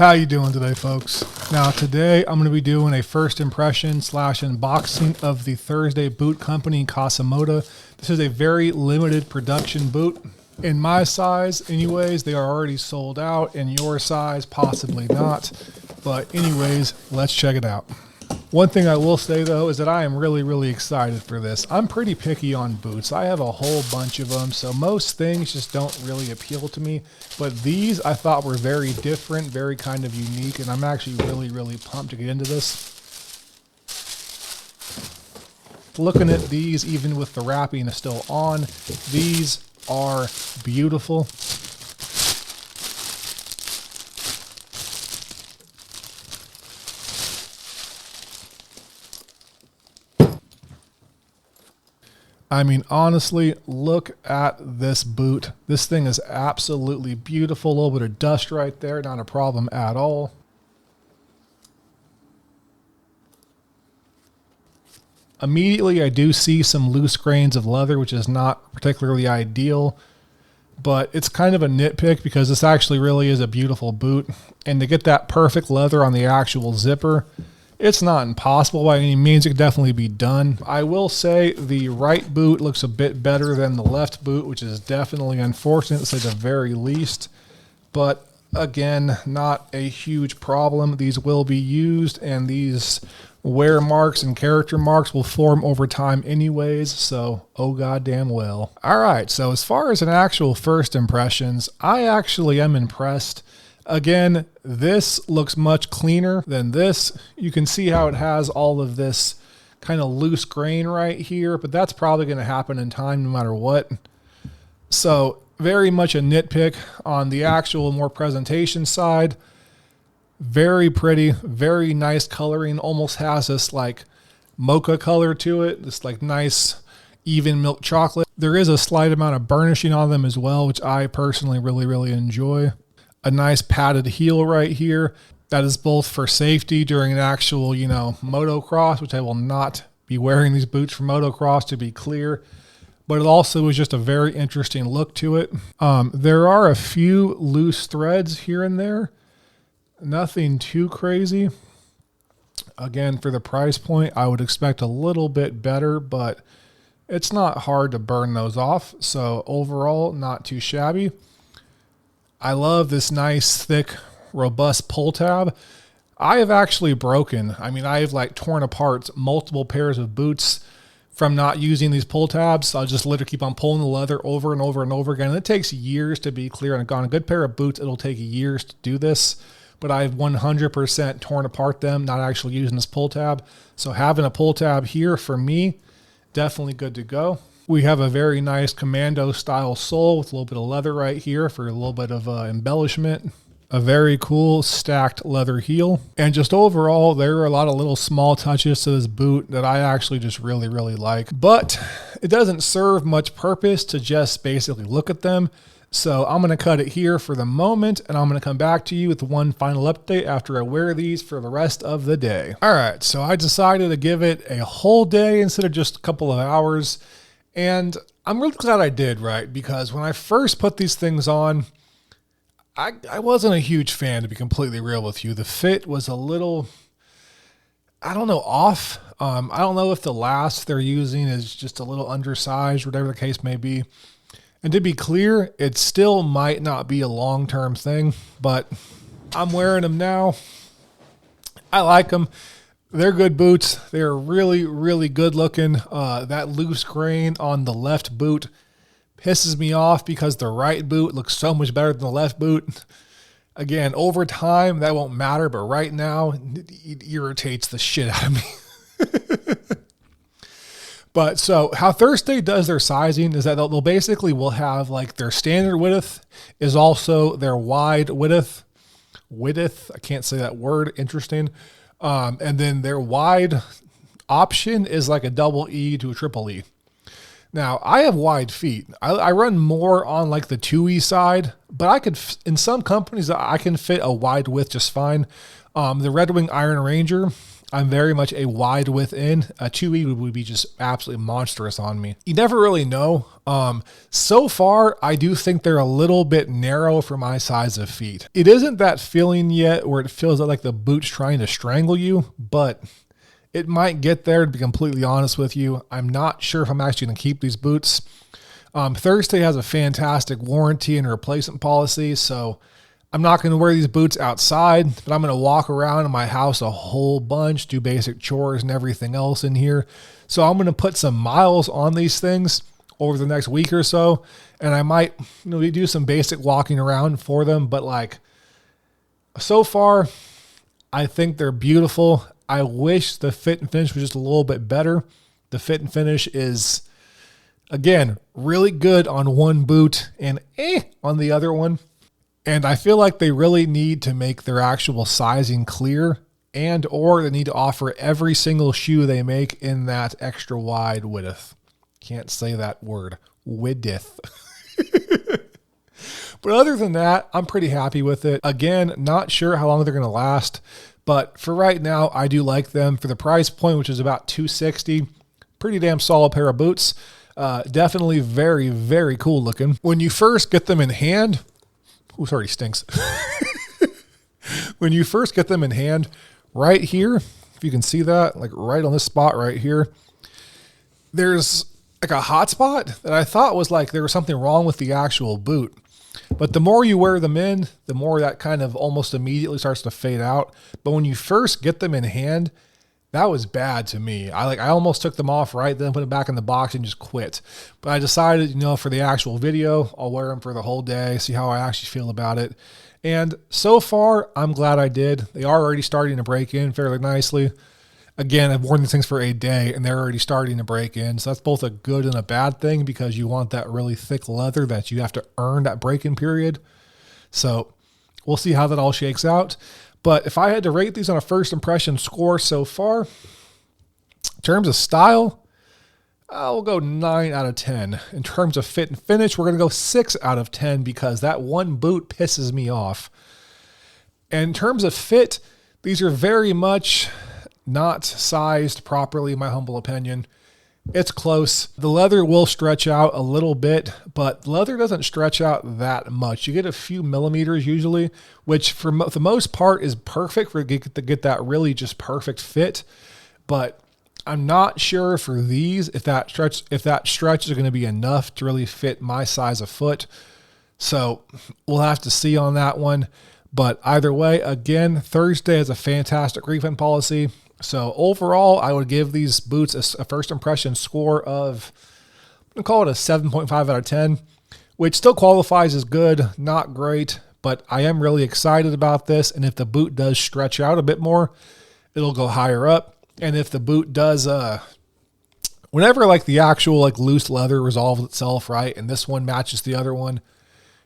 How you doing today, folks? Now today I'm going to be doing a first impression / unboxing of the Thursday boot company Casa Moto. This is a very limited production boot. In my size anyways, they are already sold out. In your size, possibly not. But anyways, let's check it out. One thing I will say though is that I am really excited for this. I'm pretty picky on boots. I have a whole bunch of them, so most things just don't really appeal to me. But these I thought were very different, very kind of unique, and I'm actually really pumped to get into this. Looking at these, even with the wrapping still on, these are beautiful. I mean, honestly, look at this boot. This thing is absolutely beautiful. A little bit of dust right there, not a problem at all. Immediately, I do see some loose grains of leather, which is not particularly ideal, but it's kind of a nitpick because this actually really is a beautiful boot. And to get that perfect leather on the actual zipper, it's not impossible by any means. It could definitely be done. I will say the right boot looks a bit better than the left boot, which is definitely unfortunate to say the very least. But again, not a huge problem. These will be used, and these wear marks and character marks will form over time anyways, so oh goddamn well. All right, so as far as an actual first impressions, I actually am impressed. Again, this looks much cleaner than this. You can see how it has all of this kind of loose grain right here, but that's probably going to happen in time no matter what. So very much a nitpick on the actual more presentation side. Very pretty, very nice coloring. Almost has this like mocha color to it. This like nice even milk chocolate. There is a slight amount of burnishing on them as well, which I personally really enjoy. A nice padded heel right here. That is both for safety during an actual, motocross, which I will not be wearing these boots for motocross, to be clear. But it also is just a very interesting look to it. There are a few loose threads here and there. Nothing too crazy. Again, for the price point, I would expect a little bit better, but it's not hard to burn those off. So overall, not too shabby. I love this nice, thick, robust pull tab. I have actually broken, I have like torn apart multiple pairs of boots from not using these pull tabs. I'll just literally keep on pulling the leather over and over again. And it takes years to be clear. And on a good pair of boots, it'll take years to do this. But I've 100% torn apart them, not actually using this pull tab. So having a pull tab here, for me, definitely good to go. We have a very nice commando style sole with a little bit of leather right here for a little bit of embellishment. A very cool stacked leather heel. And just overall, there are a lot of little small touches to this boot that I actually just really like. But it doesn't serve much purpose to just basically look at them. So I'm going to cut it here for the moment, and I'm going to come back to you with one final update after I wear these for the rest of the day. All right, so I decided to give it a whole day instead of just a couple of hours. And I'm really glad I did, right? Because when I first put these things on, I wasn't a huge fan, to be completely real with you. The fit was a little, off. I don't know if the last they're using is just a little undersized, whatever the case may be. And to be clear, it still might not be a long-term thing, but I'm wearing them now. I like them. They're good boots. They're really good looking. That loose grain on the left boot pisses me off because the right boot looks so much better than the left boot. Again, over time, that won't matter, but right now, it irritates the shit out of me. But so how Thursday does their sizing is that they'll basically will have like their standard width is also their wide width. I can't say that word. Interesting. And then their wide option is like a double E to a triple E. Now, I have wide feet. I run more on like the 2E side, but I could, in some companies, I can fit a wide width just fine. The Red Wing Iron Ranger, I'm very much a wide width in. A 2E would be just absolutely monstrous on me. You never really know So far, I do think they're a little bit narrow for my size of feet. It isn't that feeling yet where it feels like the boot's trying to strangle you, but it might get there, to be completely honest with you. I'm not sure if I'm actually going to keep these boots. Thursday has a fantastic warranty and replacement policy, so I'm not going to wear these boots outside, but I'm going to walk around in my house a whole bunch, do basic chores and everything else in here. So I'm going to put some miles on these things over the next week or so, and I might, do some basic walking around for them. But like, so far, I think they're beautiful. I wish the fit and finish was just a little bit better. The fit and finish is, again, really good on one boot and on the other one. And I feel like they really need to make their actual sizing clear, and or they need to offer every single shoe they make in that extra wide width. Can't say that word. Width. But other than that, I'm pretty happy with it. Again, not sure how long they're going to last, but for right now, I do like them. For the price point, which is about $260, pretty damn solid pair of boots. Definitely very, very cool looking. When you first get them in hand, sorry, stinks. When you first get them in hand, right here, if you can see that, like right on this spot right here, there's like a hot spot that I thought was like there was something wrong with the actual boot. But the more you wear them in, the more that kind of almost immediately starts to fade out. But when you first get them in hand, that was bad to me. I almost took them off right then, put them back in the box and just quit. But I decided, for the actual video, I'll wear them for the whole day, see how I actually feel about it. And so far, I'm glad I did. They are already starting to break in fairly nicely. Again, I've worn these things for a day and they're already starting to break in. So that's both a good and a bad thing, because you want that really thick leather that you have to earn that break-in period. So we'll see how that all shakes out. But if I had to rate these on a first impression score so far, in terms of style, we'll go 9 out of 10. In terms of fit and finish, we're going to go 6 out of 10 because that one boot pisses me off. And in terms of fit, these are very much not sized properly, in my humble opinion. It's close. The leather will stretch out a little bit, but leather doesn't stretch out that much. You get a few millimeters usually, which for the most part is perfect for to get that really just perfect fit. But I'm not sure for these if that stretch is going to be enough to really fit my size of foot. So we'll have to see on that one. But either way, again, Thursday has a fantastic refund policy. So overall, I would give these boots a first impression score of, I'm going to call it a 7.5 out of 10, which still qualifies as good, not great, but I am really excited about this. And if the boot does stretch out a bit more, it'll go higher up. And if the boot does, whenever like the actual like loose leather resolves itself, right, and this one matches the other one,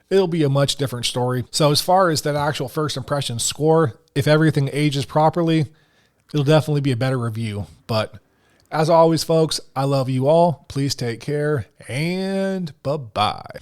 it'll be a much different story. So as far as that actual first impression score, if everything ages properly, it'll definitely be a better review. But as always, folks, I love you all. Please take care and bye-bye.